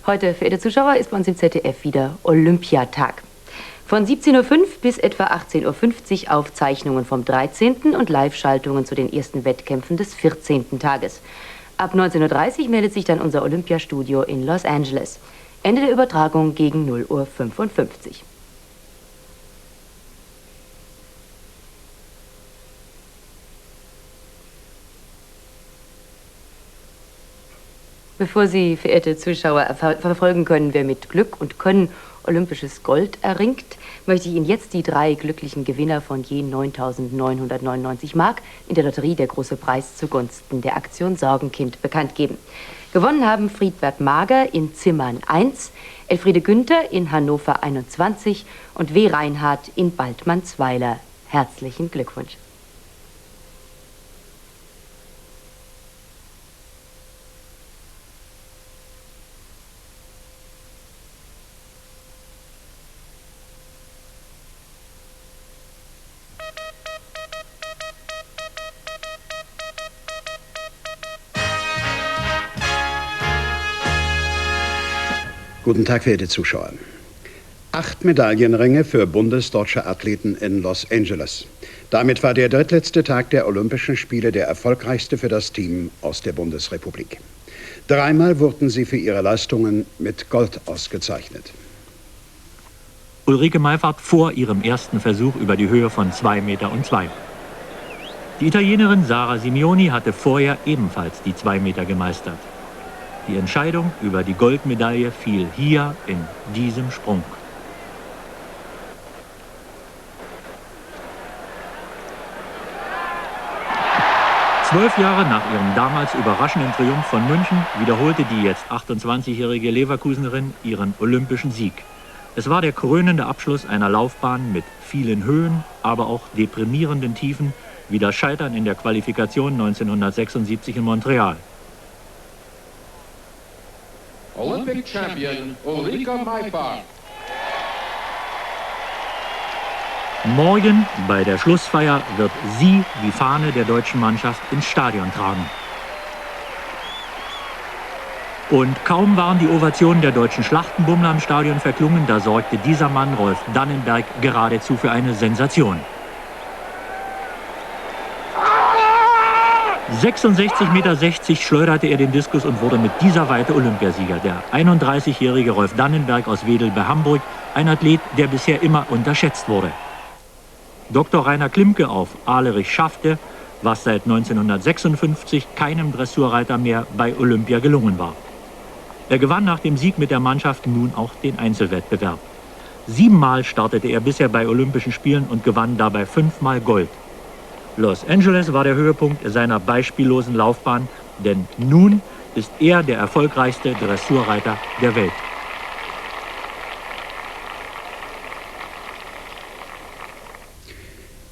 Heute, verehrte Zuschauer, ist bei uns im ZDF wieder Olympiatag. Von 17:05 Uhr bis etwa 18:50 Uhr Aufzeichnungen vom 13. und Live-Schaltungen zu den ersten Wettkämpfen des 14. Tages. Ab 19:30 Uhr meldet sich dann unser Olympiastudio in Los Angeles. Ende der Übertragung gegen 0:55 Uhr. Bevor Sie, verehrte Zuschauer, verfolgen können, wer mit Glück und Können olympisches Gold erringt, möchte ich Ihnen jetzt die 3 glücklichen Gewinner von je 9.999 Mark in der Lotterie Der große Preis zugunsten der Aktion Sorgenkind bekannt geben. Gewonnen haben Friedbert Mager in Zimmern 1, Elfriede Günther in Hannover 21 und W. Reinhardt in Baldmannsweiler. Herzlichen Glückwunsch. Guten Tag, verehrte Zuschauer. 8 Medaillenringe für bundesdeutsche Athleten in Los Angeles. Damit war der drittletzte Tag der Olympischen Spiele der erfolgreichste für das Team aus der Bundesrepublik. 3-mal wurden sie für ihre Leistungen mit Gold ausgezeichnet. Ulrike Meifert vor ihrem ersten Versuch über die Höhe von 2,02 Meter. Die Italienerin Sara Simeoni hatte vorher ebenfalls die 2 Meter gemeistert. Die Entscheidung über die Goldmedaille fiel hier in diesem Sprung. Zwölf Jahre nach ihrem damals überraschenden Triumph von München wiederholte die jetzt 28-jährige Leverkusenerin ihren olympischen Sieg. Es war der krönende Abschluss einer Laufbahn mit vielen Höhen, aber auch deprimierenden Tiefen, wie das Scheitern in der Qualifikation 1976 in Montreal. Olympic champion Ulrike Meifert. Morgen bei der Schlussfeier wird sie die Fahne der deutschen Mannschaft ins Stadion tragen. Und kaum waren die Ovationen der deutschen Schlachtenbummler im Stadion verklungen, da sorgte dieser Mann, Rolf Dannenberg, geradezu für eine Sensation. 66,60 Meter schleuderte er den Diskus und wurde mit dieser Weite Olympiasieger. Der 31-jährige Rolf Dannenberg aus Wedel bei Hamburg, ein Athlet, der bisher immer unterschätzt wurde. Dr. Rainer Klimke auf Ahlerich schaffte, was seit 1956 keinem Dressurreiter mehr bei Olympia gelungen war. Er gewann nach dem Sieg mit der Mannschaft nun auch den Einzelwettbewerb. 7-mal startete er bisher bei Olympischen Spielen und gewann dabei 5-mal Gold. Los Angeles war der Höhepunkt seiner beispiellosen Laufbahn, denn nun ist er der erfolgreichste Dressurreiter der Welt.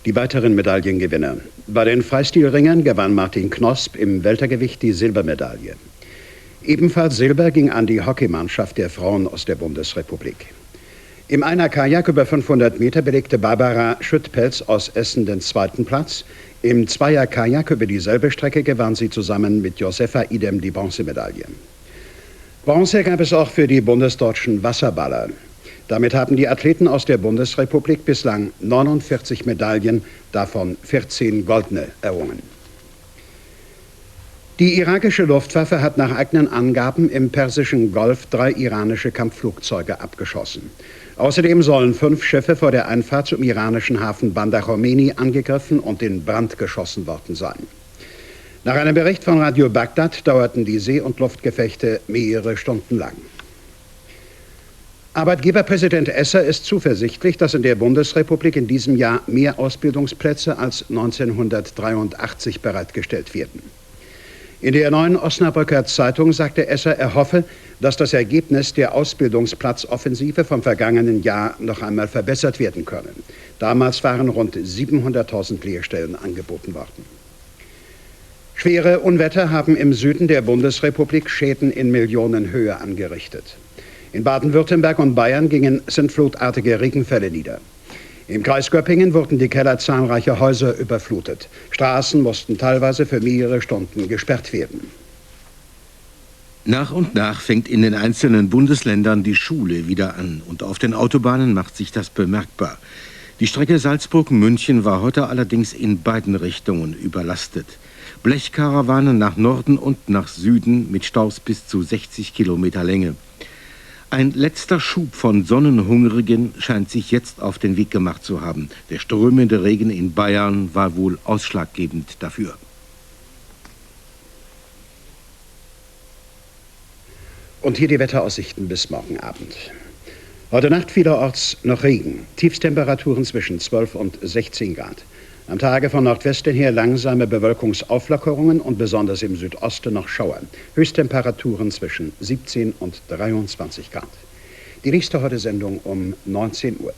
Die weiteren Medaillengewinner. Bei den Freistilringern gewann Martin Knosp im Weltergewicht die Silbermedaille. Ebenfalls Silber ging an die Hockeymannschaft der Frauen aus der Bundesrepublik. Im Einer-Kajak über 500 Meter belegte Barbara Schüttpelz aus Essen den 2. Platz. Im Zweier-Kajak über dieselbe Strecke gewann sie zusammen mit Josefa Idem die Bronzemedaille. Bronze gab es auch für die bundesdeutschen Wasserballer. Damit haben die Athleten aus der Bundesrepublik bislang 49 Medaillen, davon 14 goldene, errungen. Die irakische Luftwaffe hat nach eigenen Angaben im Persischen Golf 3 iranische Kampfflugzeuge abgeschossen. Außerdem sollen 5 Schiffe vor der Einfahrt zum iranischen Hafen Bandar Khomeini angegriffen und in Brand geschossen worden sein. Nach einem Bericht von Radio Bagdad dauerten die See- und Luftgefechte mehrere Stunden lang. Arbeitgeberpräsident Esser ist zuversichtlich, dass in der Bundesrepublik in diesem Jahr mehr Ausbildungsplätze als 1983 bereitgestellt werden. In der Neuen Osnabrücker Zeitung sagte Esser, er hoffe, dass das Ergebnis der Ausbildungsplatzoffensive vom vergangenen Jahr noch einmal verbessert werden könne. Damals waren rund 700.000 Lehrstellen angeboten worden. Schwere Unwetter haben im Süden der Bundesrepublik Schäden in Millionenhöhe angerichtet. In Baden-Württemberg und Bayern gingen sintflutartige Regenfälle nieder. Im Kreis Göppingen wurden die Keller zahlreicher Häuser überflutet. Straßen mussten teilweise für mehrere Stunden gesperrt werden. Nach und nach fängt in den einzelnen Bundesländern die Schule wieder an und auf den Autobahnen macht sich das bemerkbar. Die Strecke Salzburg-München war heute allerdings in beiden Richtungen überlastet. Blechkarawanen nach Norden und nach Süden mit Staus bis zu 60 Kilometer Länge. Ein letzter Schub von Sonnenhungrigen scheint sich jetzt auf den Weg gemacht zu haben. Der strömende Regen in Bayern war wohl ausschlaggebend dafür. Und hier die Wetteraussichten bis morgen Abend. Heute Nacht vielerorts noch Regen. Tiefstemperaturen zwischen 12 und 16 Grad. Am Tage von Nordwesten her langsame Bewölkungsauflockerungen und besonders im Südosten noch Schauer. Höchsttemperaturen zwischen 17 und 23 Grad. Die nächste Heute-Sendung um 19 Uhr.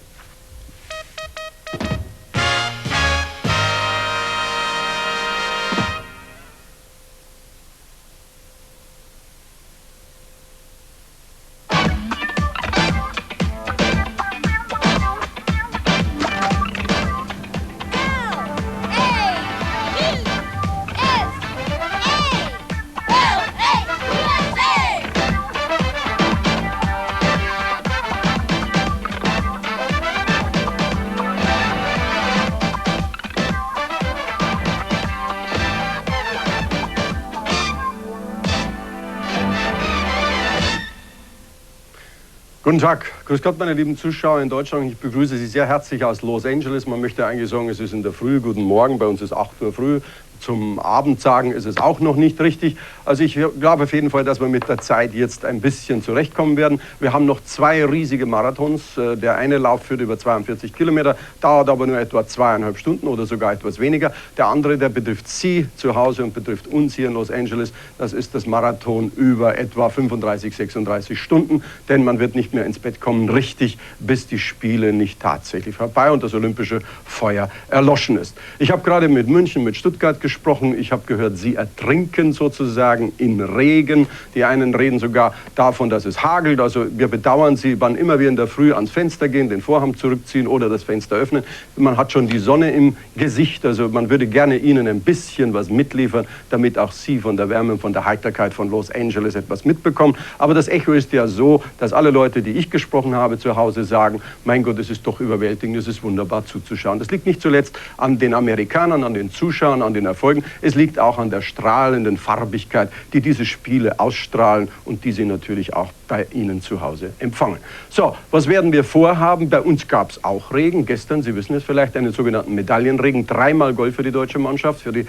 Guten Tag, grüß Gott meine lieben Zuschauer in Deutschland. Ich begrüße Sie sehr herzlich aus Los Angeles. Man möchte eigentlich sagen, es ist in der Früh, guten Morgen, bei uns ist 8 Uhr früh. Zum Abend sagen ist es auch noch nicht richtig. Also ich glaube auf jeden Fall, dass wir mit der Zeit jetzt ein bisschen zurechtkommen werden. Wir haben noch 2 riesige Marathons. Der eine Lauf führt über 42 Kilometer, dauert aber nur etwa 2,5 Stunden oder sogar etwas weniger. Der andere, der betrifft Sie zu Hause und betrifft uns hier in Los Angeles. Das ist das Marathon über etwa 35, 36 Stunden. Denn man wird nicht mehr ins Bett kommen, richtig, bis die Spiele nicht tatsächlich vorbei und das olympische Feuer erloschen ist. Ich habe gerade mit München, mit Stuttgart gesprochen. Ich habe gehört, sie ertrinken sozusagen in Regen. Die einen reden sogar davon, dass es hagelt. Also wir bedauern sie, wann immer wir in der Früh ans Fenster gehen, den Vorhang zurückziehen oder das Fenster öffnen. Man hat schon die Sonne im Gesicht. Also man würde gerne ihnen ein bisschen was mitliefern, damit auch sie von der Wärme und von der Heiterkeit von Los Angeles etwas mitbekommen. Aber das Echo ist ja so, dass alle Leute, die ich gesprochen habe zu Hause, sagen, mein Gott, es ist doch überwältigend, es ist wunderbar zuzuschauen. Das liegt nicht zuletzt an den Amerikanern, an den Zuschauern, an den Erfolgen. Es liegt auch an der strahlenden Farbigkeit, die diese Spiele ausstrahlen und die sie natürlich auch bei Ihnen zu Hause empfangen. So, was werden wir vorhaben? Bei uns gab es auch Regen. Gestern, Sie wissen es vielleicht, einen sogenannten Medaillenregen. 3-mal Gold für die deutsche Mannschaft. Für die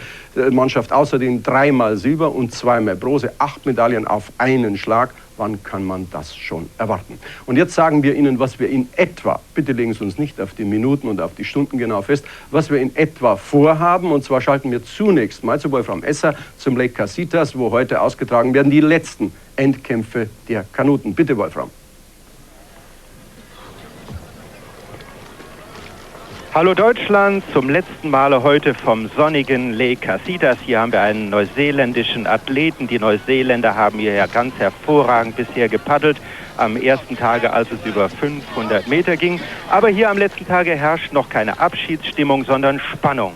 Mannschaft außerdem 3-mal Silber und 2-mal Bronze. 8 Medaillen auf einen Schlag. Wann kann man das schon erwarten? Und jetzt sagen wir Ihnen, was wir in etwa, bitte legen Sie uns nicht auf die Minuten und auf die Stunden genau fest, was wir in etwa vorhaben. Und zwar schalten wir zunächst mal zu Wolfram Esser zum Lake Casitas, wo heute ausgetragen werden die letzten Endkämpfe der Kanuten. Bitte, Wolfram. Hallo Deutschland, zum letzten Male heute vom sonnigen Lake Casitas. Hier haben wir einen neuseeländischen Athleten. Die Neuseeländer haben hier ja ganz hervorragend bisher gepaddelt. Am ersten Tage, als es über 500 Meter ging. Aber hier am letzten Tage herrscht noch keine Abschiedsstimmung, sondern Spannung.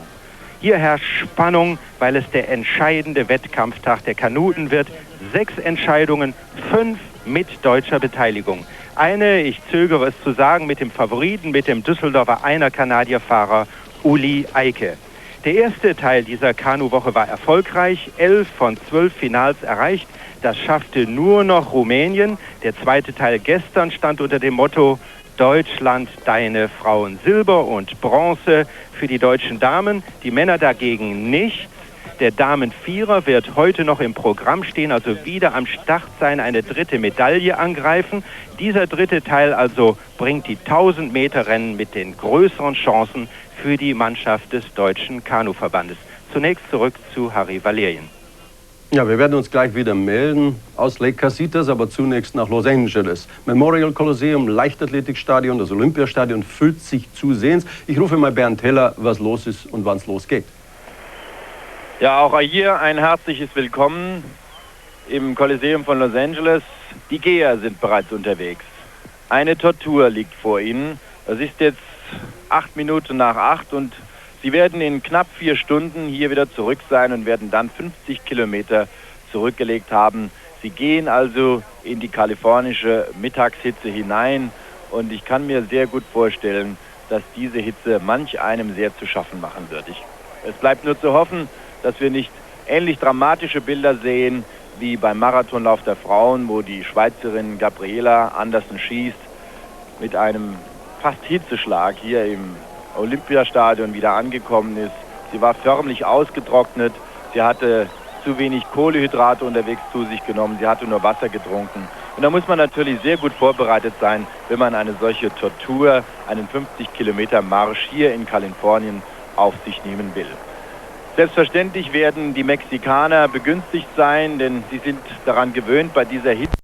Hier herrscht Spannung, weil es der entscheidende Wettkampftag der Kanuten wird. 6 Entscheidungen, 5 mit deutscher Beteiligung. Eine, ich zögere es zu sagen, mit dem Favoriten, mit dem Düsseldorfer Einer-Kanadier-Fahrer Uli Eike. Der erste Teil dieser Kanuwoche war erfolgreich, 11 von 12 Finals erreicht. Das schaffte nur noch Rumänien. Der zweite Teil gestern stand unter dem Motto Deutschland, deine Frauen Silber und Bronze für die deutschen Damen, die Männer dagegen nichts. Der Damenvierer wird heute noch im Programm stehen, also wieder am Start sein, eine dritte Medaille angreifen. Dieser dritte Teil also bringt die 1000 Meter Rennen mit den größeren Chancen für die Mannschaft des Deutschen Kanuverbandes. Zunächst zurück zu Harry Valerien. Ja, wir werden uns gleich wieder melden aus Lake Casitas, aber zunächst nach Los Angeles. Memorial Coliseum, Leichtathletikstadion, das Olympiastadion füllt sich zusehends. Ich rufe mal Bernd Heller, was los ist und wann es losgeht. Ja, auch hier ein herzliches Willkommen im Coliseum von Los Angeles. Die Geher sind bereits unterwegs. Eine Tortur liegt vor ihnen. Es ist jetzt 8 Minuten nach 8 und sie werden in knapp 4 Stunden hier wieder zurück sein und werden dann 50 Kilometer zurückgelegt haben. Sie gehen also in die kalifornische Mittagshitze hinein und ich kann mir sehr gut vorstellen, dass diese Hitze manch einem sehr zu schaffen machen wird. Es bleibt nur zu hoffen, dass wir nicht ähnlich dramatische Bilder sehen wie beim Marathonlauf der Frauen, wo die Schweizerin Gabriela Andersen schießt, mit einem fast Hitzeschlag hier im Olympiastadion wieder angekommen ist. Sie war förmlich ausgetrocknet, sie hatte zu wenig Kohlenhydrate unterwegs zu sich genommen, sie hatte nur Wasser getrunken. Und da muss man natürlich sehr gut vorbereitet sein, wenn man eine solche Tortur, einen 50 Kilometer Marsch hier in Kalifornien auf sich nehmen will. Selbstverständlich werden die Mexikaner begünstigt sein, denn sie sind daran gewöhnt, bei dieser Hitze